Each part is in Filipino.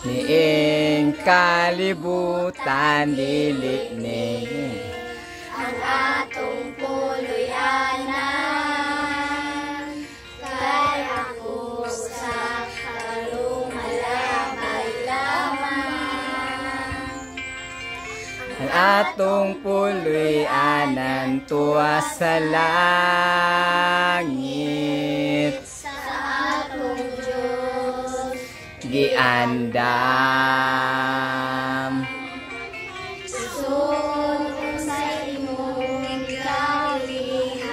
niing kalibutan dilinig ang atong puluyanan, kay ako sa kalumalabay lamang. ang atong puluyanan tuwa sa langit Sa atong Diyos, giandam isun sa imong kalihan,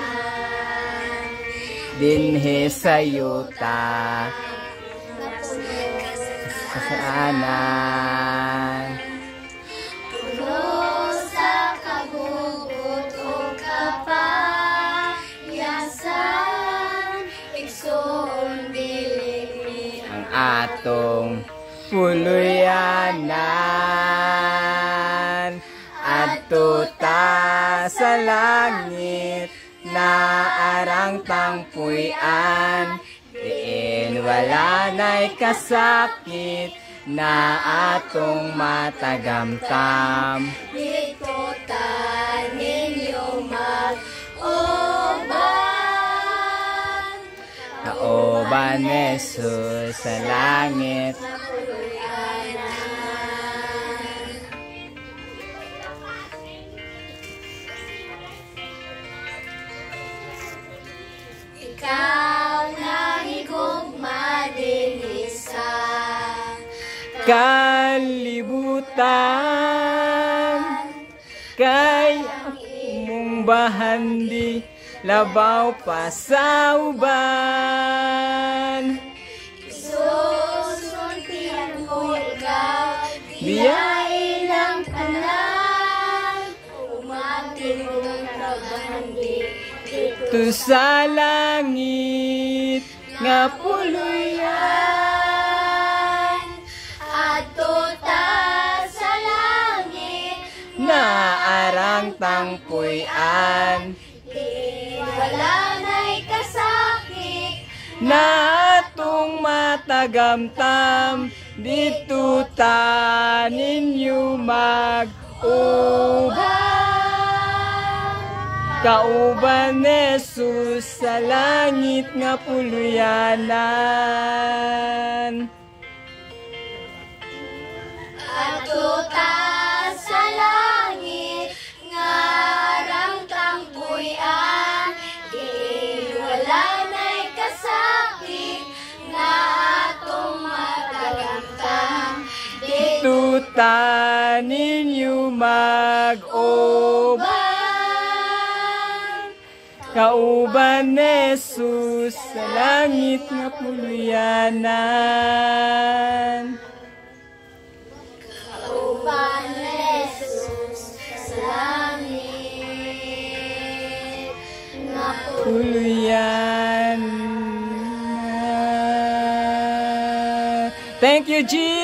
dinhi sa yuta kasaanan puno sa kagugot o kapayasan, igsoon dili ang atong puluyanan adto ta sa langit na arang tangpuyan diin wala na'y kasakit na atong matagamtam dito ta ninyo mag-uban. kaoban ni Jesus sa langit Sa puluyanan. Ikaw na higugma dinhi sa kalibutan kay mong bahandi labaw pa sa uban susuntian mo ikaw, biyain ang tanan, umating kabandi dito tu sa langit nga puluyan ato ta sa langit, na arang tangpuyan di wala na'y kasakit, na atong matagamtam dito ta ninyo mag-uban kauban ni Jesus sa langit nga puluyanan ato ta sa langit nga arang tangpuyan, di wala na'y kasakit nga atong matagamtam dito tuta ninyo mag-uban kauban ni Jesus sa langit nga puluyanan uban ni Jesus sa langit nga puluyanan. Thank you, Jesus.